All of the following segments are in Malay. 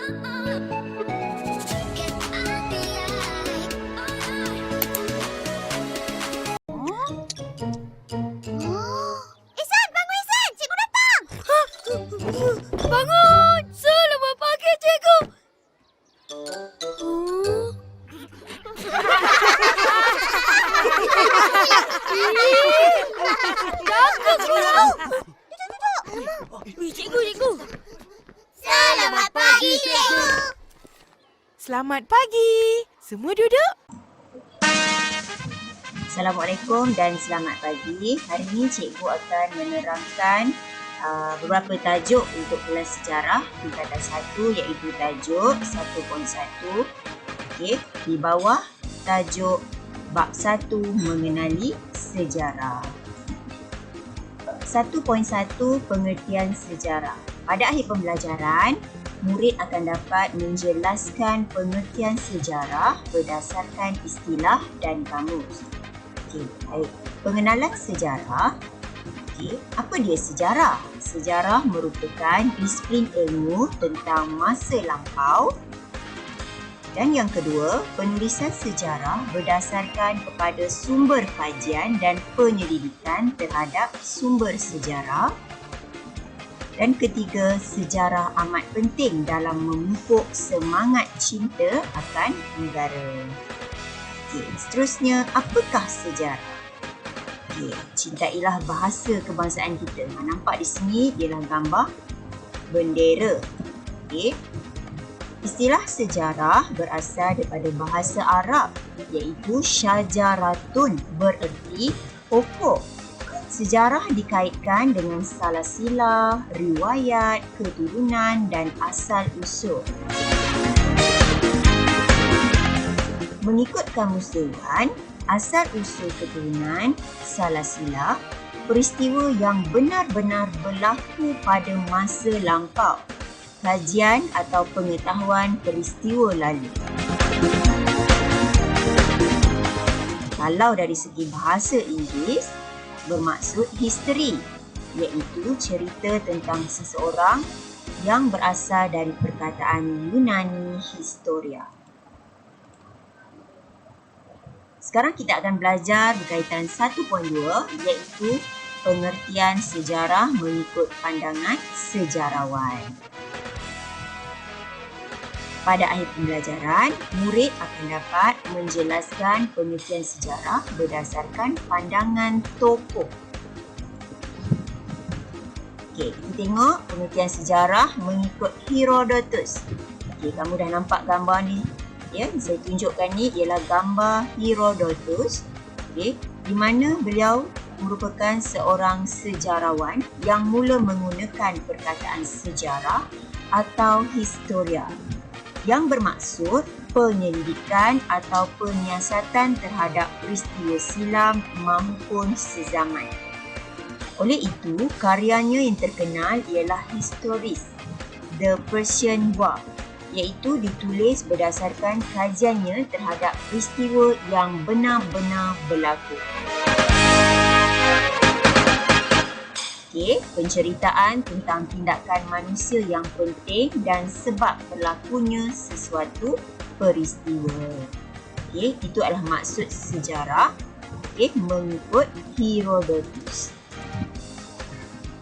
Ihsan, bangun Ihsan! Cikgu datang! Bangun! Selamat pagi, cikgu. Jangan kau. Cikgu. Selamat pagi, cikgu! Selamat pagi. Semua duduk. Assalamualaikum dan selamat pagi. Hari ini cikgu akan menerangkan beberapa tajuk untuk kelas sejarah tingkatan 1 iaitu tajuk 1.1. Okey, di bawah tajuk bab 1 mengenali sejarah. 1.1 pengertian sejarah. Pada akhir pembelajaran, murid akan dapat menjelaskan pengertian sejarah berdasarkan istilah dan kamus. Okey, baik. Pengenalan sejarah. Okey, apa dia sejarah? Sejarah merupakan disiplin ilmu tentang masa lampau. Dan yang kedua, penulisan sejarah berdasarkan kepada sumber kajian dan penyelidikan terhadap sumber sejarah. Dan ketiga, sejarah amat penting dalam memupuk semangat cinta akan negara. Okey, seterusnya, apakah sejarah? Okey, cintailah bahasa kebangsaan kita. Nampak di sini ialah gambar bendera. Okey. Istilah sejarah berasal daripada bahasa Arab iaitu syajaratun, bererti pokok. Sejarah dikaitkan dengan salasilah, riwayat, keturunan dan asal usul. Mengikut Kamus Dewan, asal usul keturunan, salasilah, peristiwa yang benar-benar berlaku pada masa lampau, kajian atau pengetahuan peristiwa lalu. Kalau dari segi bahasa Inggeris, bermaksud history, iaitu cerita tentang seseorang yang berasal dari perkataan Yunani historia. Sekarang kita akan belajar berkaitan 1.2 iaitu pengertian sejarah mengikut pandangan sejarawan. Pada akhir pembelajaran, murid akan dapat menjelaskan pengertian sejarah berdasarkan pandangan tokoh. Okey, kita tengok pengertian sejarah mengikut Herodotus. Okey, kamu dah nampak gambar ni. Ya, saya tunjukkan ni ialah gambar Herodotus. Okey, di mana beliau merupakan seorang sejarawan yang mula menggunakan perkataan sejarah atau historia yang bermaksud penyelidikan atau penyiasatan terhadap peristiwa silam maupun sezaman. Oleh itu, karyanya yang terkenal ialah historis The Persian War, iaitu ditulis berdasarkan kajiannya terhadap peristiwa yang benar-benar berlaku. Okey, penceritaan tentang tindakan manusia yang penting dan sebab berlakunya sesuatu peristiwa. Okey, itu adalah maksud sejarah. Okey, mengikut Herodotus.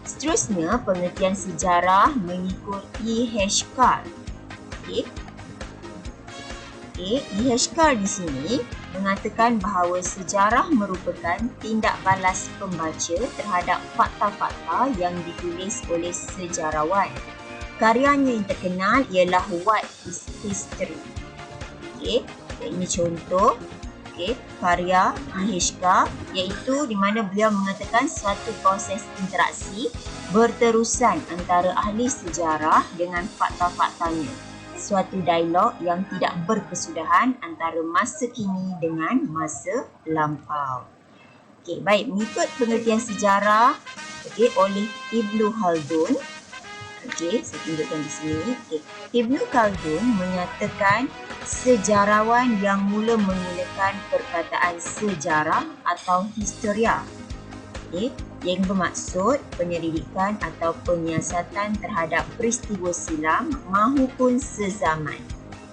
Seterusnya, pengertian sejarah mengikut E. H. Carl. Okey, E. H. Carl di sini mengatakan bahawa sejarah merupakan tindak balas pembaca terhadap fakta-fakta yang ditulis oleh sejarawan. Karyanya yang terkenal ialah What is History? Okey, ini contoh karya E.H. Carl, iaitu di mana beliau mengatakan suatu proses interaksi berterusan antara ahli sejarah dengan fakta-faktanya. Suatu dialog yang tidak berkesudahan antara masa kini dengan masa lampau. Okey, baik, mengikut pengertian sejarah oleh Ibnu Khaldun. Okey, saya tunjukkan di sini. Ibnu Khaldun menyatakan sejarawan yang mula menggunakan perkataan sejarah atau historia yang bermaksud penyelidikan atau penyiasatan terhadap peristiwa silam mahupun sezaman.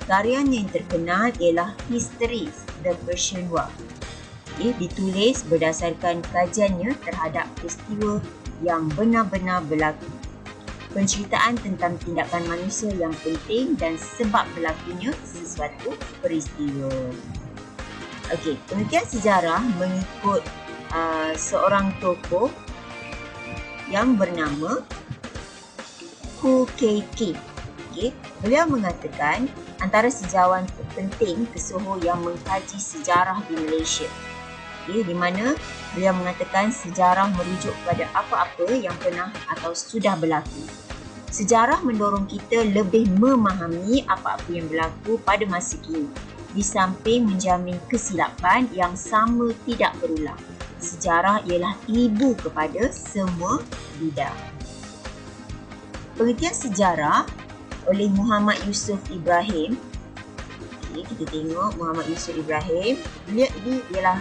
Karyanya yang terkenal ialah Histories, The Persian War. Ditulis berdasarkan kajiannya terhadap peristiwa yang benar-benar berlaku. Penceritaan tentang tindakan manusia yang penting dan sebab berlakunya sesuatu peristiwa. Okey, pengertian sejarah mengikut seorang tokoh yang bernama Khoo Kay Kim. Beliau mengatakan antara sejarawan penting kesohor yang mengkaji sejarah di Malaysia. Di mana beliau mengatakan sejarah merujuk kepada apa-apa yang pernah atau sudah berlaku. Sejarah mendorong kita lebih memahami apa-apa yang berlaku pada masa kini, di samping menjamin kesilapan yang sama tidak berulang. Sejarah ialah ibu kepada semua bidang. Pengertian sejarah oleh Muhammad Yusuf Ibrahim. Kita tengok Muhammad Yusuf Ibrahim. Beliau ini ialah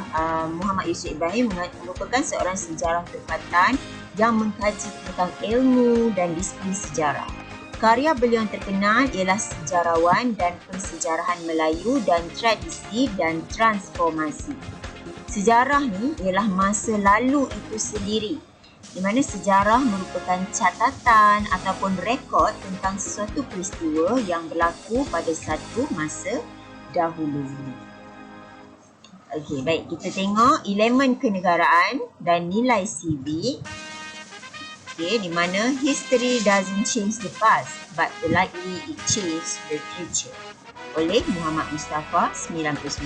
Muhammad Yusuf Ibrahim merupakan seorang sejarah tempatan yang mengkaji tentang ilmu dan disiplin sejarah. Karya beliau yang terkenal ialah Sejarawan dan Pensejarahan Melayu dan Tradisi dan Transformasi. Sejarah ni ialah masa lalu itu sendiri, di mana sejarah merupakan catatan ataupun rekod tentang sesuatu peristiwa yang berlaku pada satu masa dahulu. Okey, baik, kita tengok elemen kenegaraan dan nilai CV. Di mana history doesn't change the past, but likely it changes the future. Oleh Muhammad Mustafa 99.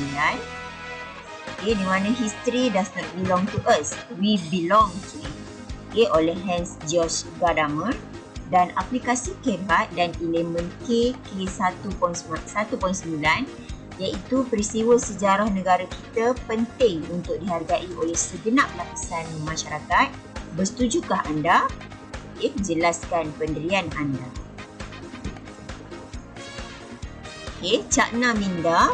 Di mana history does not belong to us, we belong to it. Oleh Hans Georg Gadamer. Dan aplikasi Kebat dan elemen K1.9 iaitu peristiwa sejarah negara kita penting untuk dihargai oleh segenap lapisan masyarakat. Bersetujukah anda? Jelaskan pendirian anda. Cakna minda.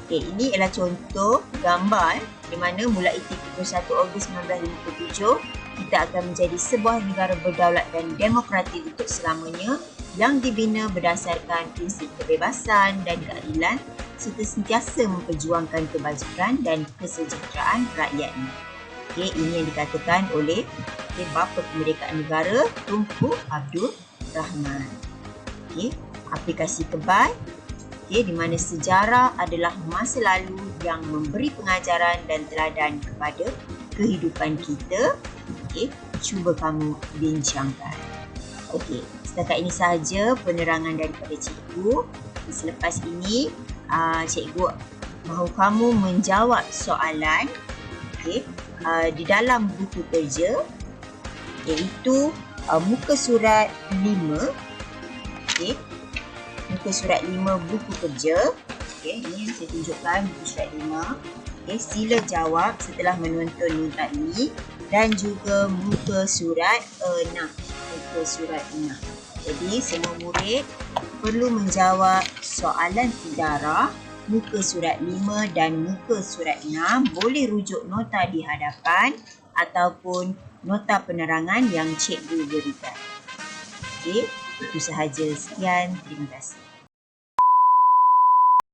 Ini adalah contoh gambar di mana mulai 31 Ogos 1957 kita akan menjadi sebuah negara berdaulat dan demokratik untuk selamanya yang dibina berdasarkan prinsip kebebasan dan keadilan serta sentiasa memperjuangkan kebajikan dan kesejahteraan rakyatnya. Ini yang dikatakan oleh Bapa Kemerdekaan Negara Tunku Abdul Rahman. Aplikasi Kebat, di mana sejarah adalah masa lalu yang memberi pengajaran dan teladan kepada kehidupan kita. Cuba kamu bincangkan. Setakat ini sahaja penerangan daripada cikgu. Selepas ini, cikgu mahu kamu menjawab soalan di dalam buku kerja, iaitu muka surat 5. Muka surat 5 buku kerja. Ini saya tunjukkan buku surat 5. Sila jawab setelah menonton nota ini. Dan juga muka surat 6. Muka surat 6. Jadi semua murid perlu menjawab soalan sejarah muka surat 5 dan muka surat 6. Boleh rujuk nota di hadapan ataupun nota penerangan yang cikgu berikan. Itu sahaja. Sekian. Terima kasih.